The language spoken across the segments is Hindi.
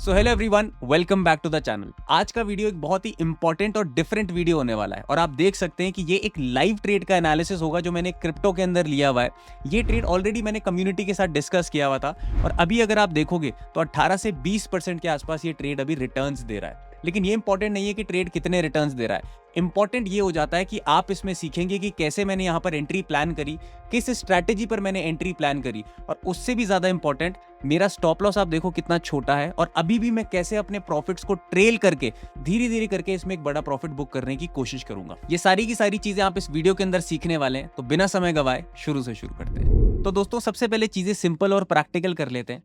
So hello everyone, welcome back to the channel. आज का वीडियो एक बहुत ही इंपॉर्टेंट और डिफरेंट वीडियो होने वाला है और आप देख सकते हैं कि ये एक लाइव ट्रेड का एनालिसिस होगा जो मैंने क्रिप्टो के अंदर लिया हुआ है। ये ट्रेड ऑलरेडी मैंने कम्युनिटी के साथ डिस्कस किया हुआ था और अभी अगर आप देखोगे तो 18 से 20% के आसपास ये ट्रेड अभी रिटर्न्स दे रहा है। लेकिन ये इंपॉर्टेंट नहीं है कि ट्रेड कितने रिटर्न्स दे रहा है, इंपॉर्टेंट ये हो जाता है कि आप इसमें सीखेंगे कि कैसे मैंने यहाँ पर एंट्री प्लान करी, किस स्ट्रैटेजी पर मैंने एंट्री प्लान करी, और उससे भी ज्यादा इंपॉर्टेंट मेरा स्टॉप लॉस आप देखो कितना छोटा है और अभी भी मैं कैसे अपने प्रॉफिट्स को ट्रेल करके धीरे धीरे करके इसमें एक बड़ा प्रॉफिट बुक करने की कोशिश करूंगा। ये सारी की सारी चीजें आप इस वीडियो के अंदर सीखने वाले हैं, तो बिना समय गवाए शुरू से शुरू करते हैं। तो दोस्तों, सबसे पहले चीजें सिंपल और प्रैक्टिकल कर लेते हैं।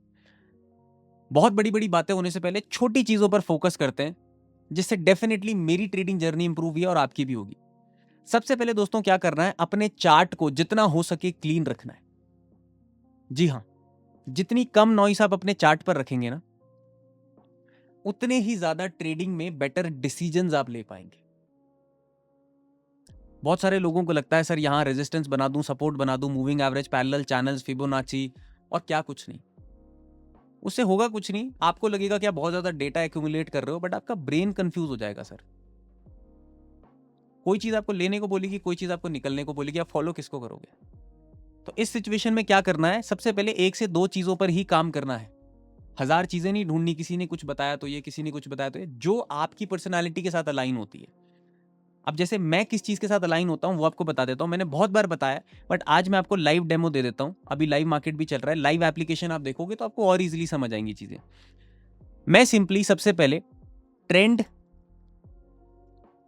बहुत बड़ी बड़ी बातें होने से पहले छोटी चीजों पर फोकस करते हैं, जिससे डेफिनेटली मेरी ट्रेडिंग जर्नी इंप्रूव हुई और आपकी भी होगी। सबसे पहले दोस्तों क्या करना है, अपने चार्ट को जितना हो सके क्लीन रखना है। जी हां, जितनी कम नॉइस आप अपने चार्ट पर रखेंगे ना, उतने ही ज्यादा ट्रेडिंग में बेटर डिसीजंस आप ले पाएंगे। बहुत सारे लोगों को लगता है सर यहां रेजिस्टेंस बना दूं, सपोर्ट बना दूं, moving average, parallel channels, Fibonacci और क्या कुछ नहीं। उससे होगा कुछ नहीं। आपको लगेगा कि आप बहुत ज्यादा डेटा एक्यूमुलेट कर रहे हो, बट आपका ब्रेन कंफ्यूज हो जाएगा। सर कोई चीज आपको लेने को बोलेगी, कोई चीज आपको निकलने को बोलेगी, आप फॉलो किसको करोगे? तो इस सिचुएशन में क्या करना है, सबसे पहले एक से दो चीजों पर ही काम करना है। हजार चीजें नहीं ढूंढनी, किसी ने कुछ बताया तो ये, किसी ने कुछ बताया तो ये, जो आपकी पर्सनालिटी के साथ अलाइन होती है। अब जैसे मैं किस चीज के साथ अलाइन होता हूं वो आपको बता देता हूं। मैंने बहुत बार बताया, बट आज मैं आपको लाइव डेमो दे देता हूं। अभी लाइव मार्केट भी चल रहा है, लाइव एप्लीकेशन आप देखोगे तो आपको और इजीली समझ आएंगी चीजें। मैं सिंपली सबसे पहले ट्रेंड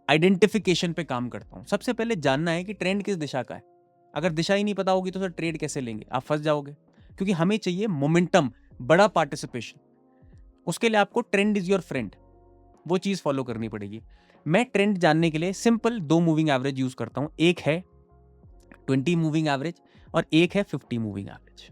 आइडेंटिफिकेशन पे काम करता हूं। सबसे पहले जानना है कि ट्रेंड किस दिशा का है। अगर दिशा ही नहीं पता होगी तो सर ट्रेड कैसे लेंगे, आप फंस जाओगे। क्योंकि हमें चाहिए मोमेंटम, बड़ा पार्टिसिपेशन। उसके लिए आपको ट्रेंड इज योर फ्रेंड, वो चीज फॉलो करनी पड़ेगी। मैं ट्रेंड जानने के लिए सिंपल दो मूविंग एवरेज यूज करता हूं। एक है 20 मूविंग एवरेज और एक है 50 मूविंग एवरेज।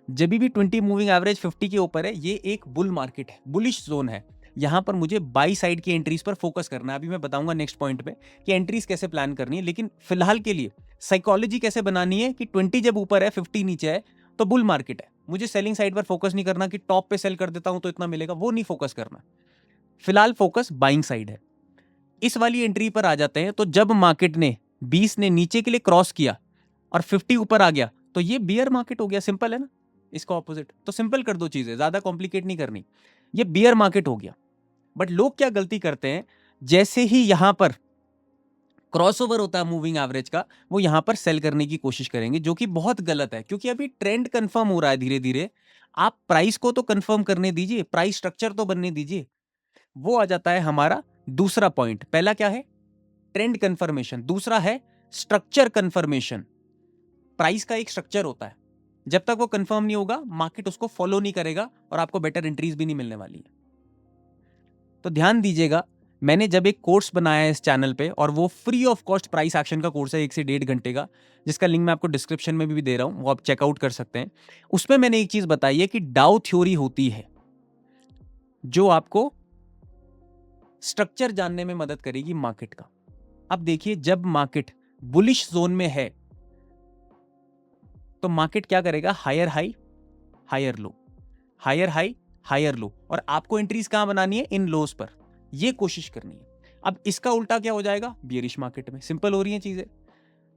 जब भी 20 मूविंग एवरेज 50 के ऊपर है, ये एक बुल मार्केट है, बुलिश जोन है। यहां पर मुझे बाई साइड की एंट्रीज पर फोकस करना है। अभी मैं बताऊंगा नेक्स्ट पॉइंट पे कि एंट्रीज कैसे प्लान करनी है, लेकिन फिलहाल के लिए साइकोलॉजी कैसे बनानी है कि 20 जब ऊपर है, 50 नीचे है, तो बुल मार्केट है। मुझे सेलिंग साइड पर फोकस नहीं करना कि टॉप पे सेल कर देता हूं तो इतना मिलेगा, वो नहीं फोकस करना। फिलहाल फोकस बाइंग साइड है। इस वाली एंट्री पर आ जाते हैं, तो जब मार्केट ने 20 ने नीचे के लिए क्रॉस किया और 50 ऊपर आ गया, तो ये बियर मार्केट हो गया। सिंपल है ना, इसका ऑपोजिट। तो सिंपल कर दो चीजें, ज्यादा कॉम्प्लिकेट नहीं करनी। ये बियर मार्केट हो गया। बट लोग क्या गलती करते हैं, जैसे ही यहां पर क्रॉसओवर होता है मूविंग एवरेज का, वो यहां पर सेल करने की कोशिश करेंगे, जो कि बहुत गलत है। क्योंकि अभी ट्रेंड कंफर्म हो रहा है धीरे धीरे। आप प्राइस को तो कंफर्म करने दीजिए, प्राइस स्ट्रक्चर तो बनने दीजिए। वो आ जाता है हमारा दूसरा पॉइंट। पहला क्या है, ट्रेंड कंफर्मेशन। दूसरा है स्ट्रक्चर कंफर्मेशन। प्राइस का एक स्ट्रक्चर होता है, जब तक वो कंफर्म नहीं होगा मार्केट उसको फॉलो नहीं करेगा और आपको बेटर एंट्रीज भी नहीं मिलने वाली है। तो ध्यान दीजिएगा, मैंने जब एक कोर्स बनाया है इस चैनल पे, और वो free of cost price action का कोर्स है, 1 से 1.5 घंटे का, जिसका लिंक मैं आपको डिस्क्रिप्शन में भी दे रहा हूं, वो आप चेकआउट कर सकते हैं। उसमें मैंने एक चीज बताई है कि डाउ थ्योरी होती है जो आपको स्ट्रक्चर जानने में मदद करेगी मार्केट का। अब देखिए, जब मार्केट बुलिश जोन में है तो मार्केट क्या करेगा, higher high higher low, higher high higher low, और आपको एंट्रीज कहां बनानी है, इन लोस पर। ये कोशिश करनी है। अब इसका उल्टा क्या हो जाएगा, बियरिश मार्केट में। सिंपल हो रही है चीजें।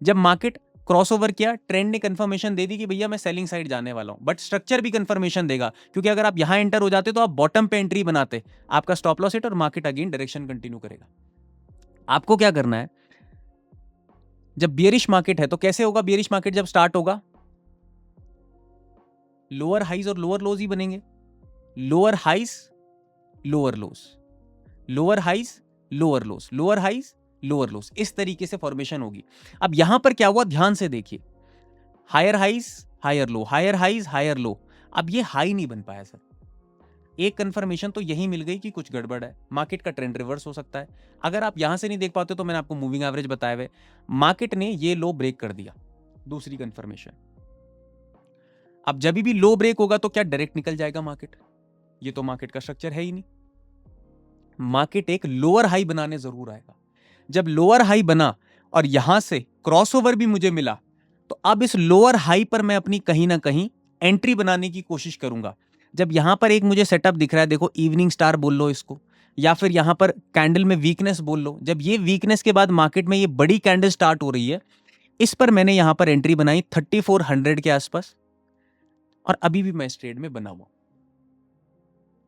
जब मार्केट क्रॉसओवर किया, ट्रेंड ने कंफर्मेशन दे दी कि भैया मैं सेलिंग साइड जाने वाला हूं, बट स्ट्रक्चर भी कंफर्मेशन देगा। क्योंकि अगर आप यहां एंटर हो जाते तो आप बॉटम पे एंट्री बनाते, आपका स्टॉप लॉस हिट और मार्केट अगेन डायरेक्शन कंटिन्यू करेगा। आपको क्या करना है, जब बियरिश मार्केट है तो कैसे होगा, बियरिश मार्केट जब स्टार्ट होगा, लोअर हाइज और लोअर लोज ही बनेंगे। Lower highs lower lows, lower highs lower lows, lower highs lower lows, इस तरीके से फॉर्मेशन होगी। अब यहां पर क्या हुआ, ध्यान से देखिए, higher highs higher low, higher highs higher low. अब ये हाई नहीं बन पाया सर। एक कंफर्मेशन तो यही मिल गई कि कुछ गड़बड़ है, मार्केट का ट्रेंड रिवर्स हो सकता है। अगर आप यहां से नहीं देख पाते तो मैंने आपको मूविंग एवरेज बताया हुए, मार्केट ने ये लो ब्रेक कर दिया, दूसरी कंफर्मेशन। अब जब भी लो ब्रेक होगा तो क्या डायरेक्ट निकल जाएगा मार्केट? ये तो मार्केट का स्ट्रक्चर है ही नहीं। मार्केट एक लोअर हाई बनाने जरूर आएगा। जब लोअर हाई बना और यहां से क्रॉसओवर भी मुझे मिला, तो अब इस लोअर हाई पर मैं अपनी कहीं ना कहीं एंट्री बनाने की कोशिश करूंगा। जब यहां पर एक मुझे सेटअप दिख रहा है, देखो इवनिंग स्टार बोल लो इसको, या फिर यहां पर कैंडल में वीकनेस बोल लो, जब ये वीकनेस के बाद मार्केट में ये बड़ी कैंडल स्टार्ट हो रही है, इस पर मैंने यहां पर एंट्री बनाई 3400 के आसपास, और अभी भी मैं इस ट्रेड में बना हुआ।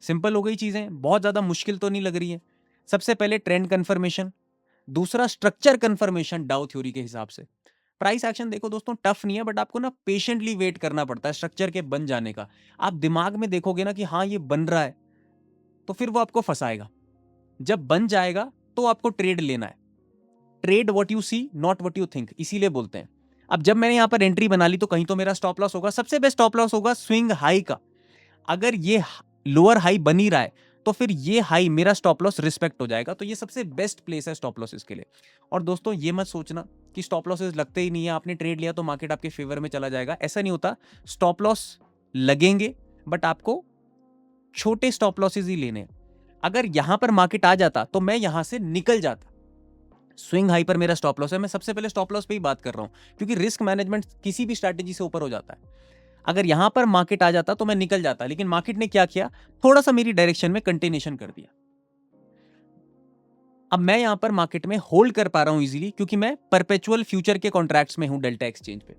सिंपल हो गई चीजें, बहुत ज्यादा मुश्किल तो नहीं लग रही है। सबसे पहले ट्रेंड कंफर्मेशन, दूसरा स्ट्रक्चर कंफर्मेशन डाउ थ्योरी के हिसाब से। प्राइस एक्शन देखो दोस्तों टफ नहीं है, बट आपको ना पेशेंटली वेट करना पड़ता है स्ट्रक्चर के बन जाने का। आप दिमाग में देखोगे ना कि हाँ ये बन रहा है, तो फिर वो आपको फंसाएगा। जब बन जाएगा तो आपको ट्रेड लेना है। Trade what you see not what you think, इसीलिए बोलते हैं। अब जब मैंने यहां पर एंट्री बना ली तो कहीं तो मेरा स्टॉप लॉस होगा। सबसे बेस्ट स्टॉप लॉस होगा स्विंग हाई का। अगर ये लोअर हाई बन ही रहा है तो फिर ये हाई मेरा स्टॉप लॉस रिस्पेक्ट हो जाएगा। तो ये सबसे बेस्ट प्लेस है स्टॉप लॉसेस के लिए। और दोस्तों ये मत सोचना कि स्टॉप लॉसेस लगते ही नहीं है, आपने ट्रेड लिया तो मार्केट आपके फेवर में चला जाएगा, ऐसा नहीं होता। स्टॉप लॉस लगेंगे बट आपको छोटे स्टॉप लॉसेस ही लेने हैं। अगर यहां पर मार्केट आ जाता तो मैं यहां से निकल जाता। स्विंग हाई पर मेरा स्टॉप लॉस है, मैं सबसे पहले स्टॉप लॉस पे ही बात कर रहा हूं, क्योंकि रिस्क मैनेजमेंट किसी भी स्ट्रैटेजी से ऊपर हो जाता है। अगर यहां पर मार्केट आ जाता तो मैं निकल जाता, लेकिन मार्केट ने क्या किया, थोड़ा सा मेरी डायरेक्शन में कंटिन्यूएशन कर दिया। अब मैं यहां पर मार्केट में होल्ड कर पा रहा हूं इजीली, क्योंकि मैं परपेचुअल फ्यूचर के कॉन्ट्रैक्ट्स में हूं डेल्टा एक्सचेंज पे।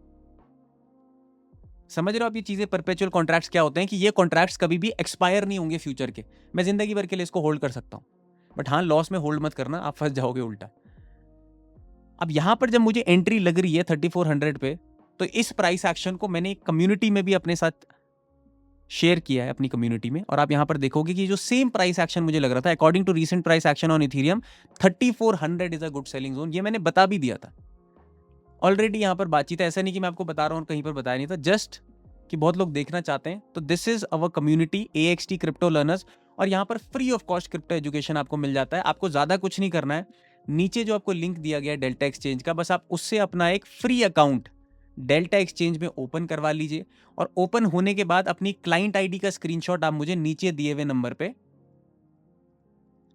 समझ रहे हो आप ये चीजें? परपेचुअल कॉन्ट्रैक्ट्स क्या होते हैं कि ये कॉन्ट्रैक्ट्स कभी भी एक्सपायर नहीं होंगे फ्यूचर के, मैं जिंदगी भर के लिए इसको होल्ड कर सकता हूं। बट हाँ, लॉस में होल्ड मत करना, आप फंस जाओगे उल्टा। अब यहां पर जब मुझे एंट्री लग रही है 3400 पे, तो इस प्राइस एक्शन को मैंने कम्युनिटी में भी अपने साथ शेयर किया है, अपनी कम्युनिटी में। और आप यहां पर देखोगे कि जो सेम प्राइस एक्शन मुझे लग रहा था, according to recent price action on Ethereum, 3400 is a good selling zone, ये मैंने बता भी दिया था ऑलरेडी। यहां पर बातचीत है, ऐसा नहीं कि मैं आपको बता रहा हूं कहीं पर बताया नहीं था, जस्ट कि बहुत लोग देखना चाहते हैं। तो this is our community AXT crypto learners, और यहां पर free of cost crypto education आपको मिल जाता है। आपको ज्यादा कुछ नहीं करना है, नीचे जो आपको लिंक दिया गया है डेल्टा एक्सचेंज का, बस आप उससे अपना एक फ्री अकाउंट डेल्टा एक्सचेंज में ओपन करवा लीजिए। और ओपन होने के बाद अपनी क्लाइंट आईडी का स्क्रीनशॉट आप मुझे नीचे दिए हुए नंबर पे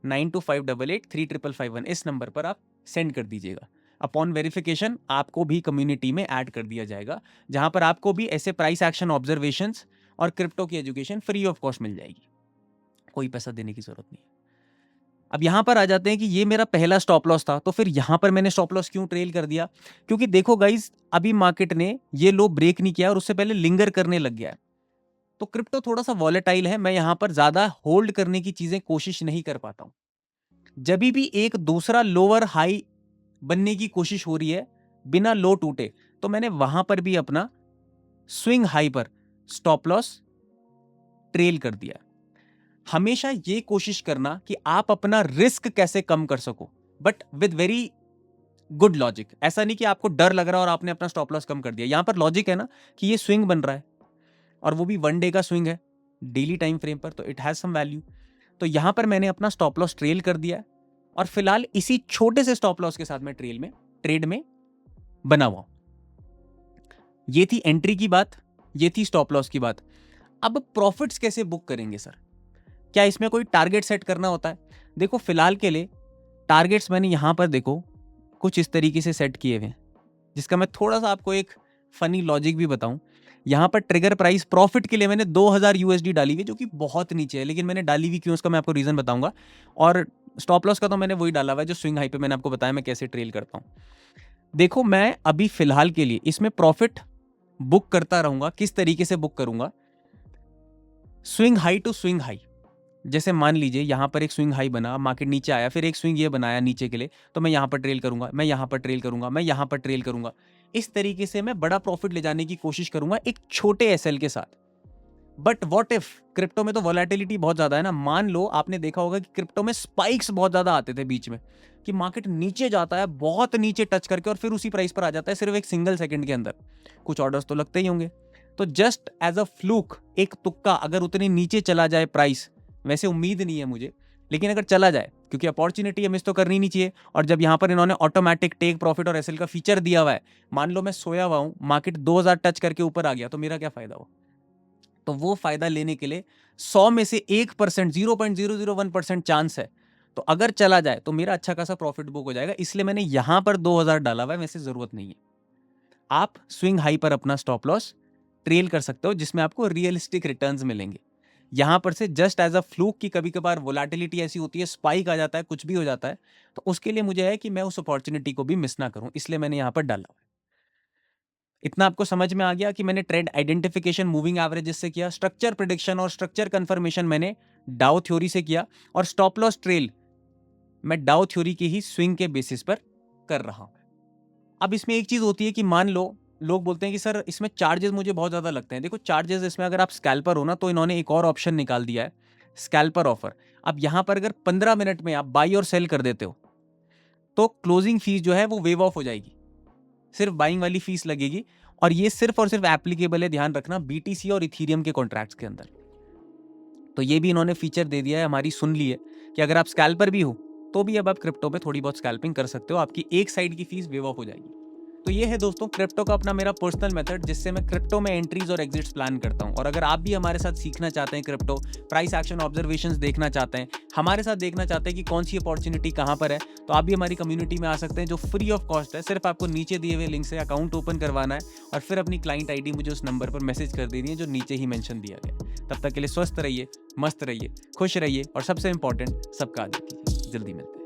9258835551 इस नंबर पर आप सेंड कर दीजिएगा। अपॉन वेरिफिकेशन आपको भी कम्युनिटी में ऐड कर दिया जाएगा, जहां पर आपको भी ऐसे प्राइस एक्शन ऑब्जर्वेशंस और क्रिप्टो की एजुकेशन फ्री ऑफ कॉस्ट मिल जाएगी, कोई पैसा देने की जरूरत नहीं है। अब यहां पर आ जाते हैं कि ये मेरा पहला स्टॉप लॉस था, तो फिर यहां पर मैंने स्टॉप लॉस क्यों ट्रेल कर दिया? क्योंकि देखो गाइस, अभी मार्केट ने ये लो ब्रेक नहीं किया और उससे पहले लिंगर करने लग गया है। तो क्रिप्टो थोड़ा सा वॉलेटाइल है, मैं यहां पर ज्यादा होल्ड करने की चीजें कोशिश नहीं कर पाता हूं। जब भी एक दूसरा लोअर हाई बनने की कोशिश हो रही है बिना लो टूटे, तो मैंने वहां पर भी अपना स्विंग हाई पर स्टॉप लॉस ट्रेल कर दिया। हमेशा ये कोशिश करना कि आप अपना रिस्क कैसे कम कर सको, but with very good logic. ऐसा नहीं कि आपको डर लग रहा है और आपने अपना स्टॉप लॉस कम कर दिया। यहां पर लॉजिक है ना कि ये स्विंग बन रहा है, और वो भी 1 डे का स्विंग है डेली टाइम फ्रेम पर, तो इट हैज सम वैल्यू। तो यहां पर मैंने अपना स्टॉप लॉस ट्रेल कर दिया है, और फिलहाल इसी छोटे से स्टॉप लॉस के साथ मैं ट्रेड में बना हुआ। ये थी एंट्री की बात, ये थी स्टॉप लॉस की बात। अब प्रॉफिट्स कैसे बुक करेंगे सर? क्या इसमें कोई टारगेट सेट करना होता है? देखो फिलहाल के लिए टारगेट्स मैंने यहां पर देखो कुछ इस तरीके से सेट किए हुए हैं, जिसका मैं थोड़ा सा आपको एक फनी लॉजिक भी बताऊं। यहां पर ट्रिगर प्राइस प्रॉफिट के लिए मैंने 2000 USD डाली हुई, जो कि बहुत नीचे है, लेकिन मैंने डाली हुई क्यों उसका मैं आपको रीजन बताऊंगा। और स्टॉप लॉस का तो मैंने वही डाला हुआ है जो स्विंग हाई पे मैंने आपको बताया मैं कैसे ट्रेल करता हूं। देखो मैं अभी फिलहाल के लिए इसमें प्रॉफिट बुक करता रहूंगा। किस तरीके से बुक करूंगा? Swing high to swing high. जैसे मान लीजिए यहां पर एक स्विंग हाई बना, मार्केट नीचे आया, फिर एक स्विंग ये बनाया नीचे के लिए, तो मैं यहां पर ट्रेल करूंगा, मैं यहां पर ट्रेल करूंगा, मैं यहां पर ट्रेल करूंगा। इस तरीके से मैं बड़ा प्रॉफिट ले जाने की कोशिश करूंगा एक छोटे SL के साथ। बट व्हाट इफ क्रिप्टो में तो वोलेटिलिटी बहुत ज्यादा है ना। मान लो आपने देखा होगा कि क्रिप्टो में स्पाइक्स बहुत ज्यादा आते थे बीच में, कि मार्केट नीचे जाता है बहुत नीचे टच करके और फिर उसी प्राइस पर आ जाता है सिर्फ एक सिंगल सेकंड के अंदर। कुछ ऑर्डर्स तो लगते ही होंगे। तो जस्ट एज अ फ्लूक, एक तुक्का, अगर उतने नीचे चला जाए प्राइस, वैसे उम्मीद नहीं है मुझे, लेकिन अगर चला जाए, क्योंकि अपॉर्चुनिटी मिस तो करनी नहीं चाहिए। और जब यहां पर इन्होंने ऑटोमेटिक टेक प्रॉफिट और SL का फीचर दिया हुआ है, मान लो मैं सोया हुआ हूं, मार्केट 2000 टच करके ऊपर आ गया, तो मेरा क्या फायदा हुआ? तो वो फायदा लेने के लिए 100 में से 1%, 0.001% चांस है। तो अगर चला जाए तो मेरा अच्छा खासा प्रॉफिट बुक हो जाएगा, इसलिए मैंने यहां पर 2000 डाला हुआ है, वैसे जरूरत नहीं है। आप स्विंग हाई पर अपना स्टॉप लॉस ट्रेल कर सकते हो, जिसमें आपको रियलिस्टिक रिटर्न्स मिलेंगे। यहाँ पर से जस्ट एज अ फ्लूक की कभी कभार वोलाटिलिटी ऐसी होती है, स्पाइक आ जाता है, कुछ भी हो जाता है, तो उसके लिए मुझे है कि मैं उस अपॉर्चुनिटी को भी मिस ना करूं, इसलिए मैंने यहाँ पर डाला। इतना आपको समझ में आ गया कि मैंने ट्रेंड आइडेंटिफिकेशन मूविंग एवरेजेस से किया, स्ट्रक्चर प्रिडिक्शन और स्ट्रक्चर कंफर्मेशन मैंने डाउ थ्योरी से किया, और स्टॉप लॉस ट्रेल मैं डाउ थ्योरी की ही स्विंग के बेसिस पर कर रहा हूं। अब इसमें एक चीज होती है कि मान लो लोग बोलते हैं कि सर इसमें चार्जेस मुझे बहुत ज्यादा लगते हैं। देखो चार्जेस इसमें अगर आप स्कैल्पर हो ना, तो इन्होंने एक और ऑप्शन निकाल दिया है, स्कैल्पर ऑफर। अब यहां पर अगर 15 मिनट में आप बाई और सेल कर देते हो तो क्लोजिंग फीस जो है वो वेव ऑफ हो जाएगी, सिर्फ बाइंग वाली फीस लगेगी, और ये सिर्फ और सिर्फ एप्लीकेबल है, ध्यान रखना, बीटीसी और इथीरियम के कॉन्ट्रैक्ट्स के अंदर। तो ये भी इन्होंने फीचर दे दिया है, हमारी सुन ली है कि अगर आप स्कैल्पर भी हो तो भी अब आप क्रिप्टो में थोड़ी बहुत स्कैल्पिंग कर सकते हो, आपकी एक साइड की फीस वेव ऑफ हो जाएगी। तो ये है दोस्तों क्रिप्टो का अपना मेरा पर्सनल मेथड, जिससे मैं क्रिप्टो में एंट्रीज और एग्जिट्स प्लान करता हूं। और अगर आप भी हमारे साथ सीखना चाहते हैं क्रिप्टो, प्राइस एक्शन ऑब्जर्वेशंस देखना चाहते हैं, हमारे साथ देखना चाहते हैं कि कौन सी अपॉर्चुनिटी कहां पर है, तो आप भी हमारी कम्युनिटी में आ सकते हैं, जो फ्री ऑफ कॉस्ट है। सिर्फ आपको नीचे दिए हुए लिंक से अकाउंट ओपन करवाना है और फिर अपनी क्लाइंट आईडी मुझे उस नंबर पर मैसेज कर देनी है जो नीचे ही मेंशन दिया गया। तब तक के लिए स्वस्थ रहिए, मस्त रहिए, खुश रहिए, और सबसे इंपॉर्टेंट सबका आदर कीजिए। जल्दी मिलते हैं।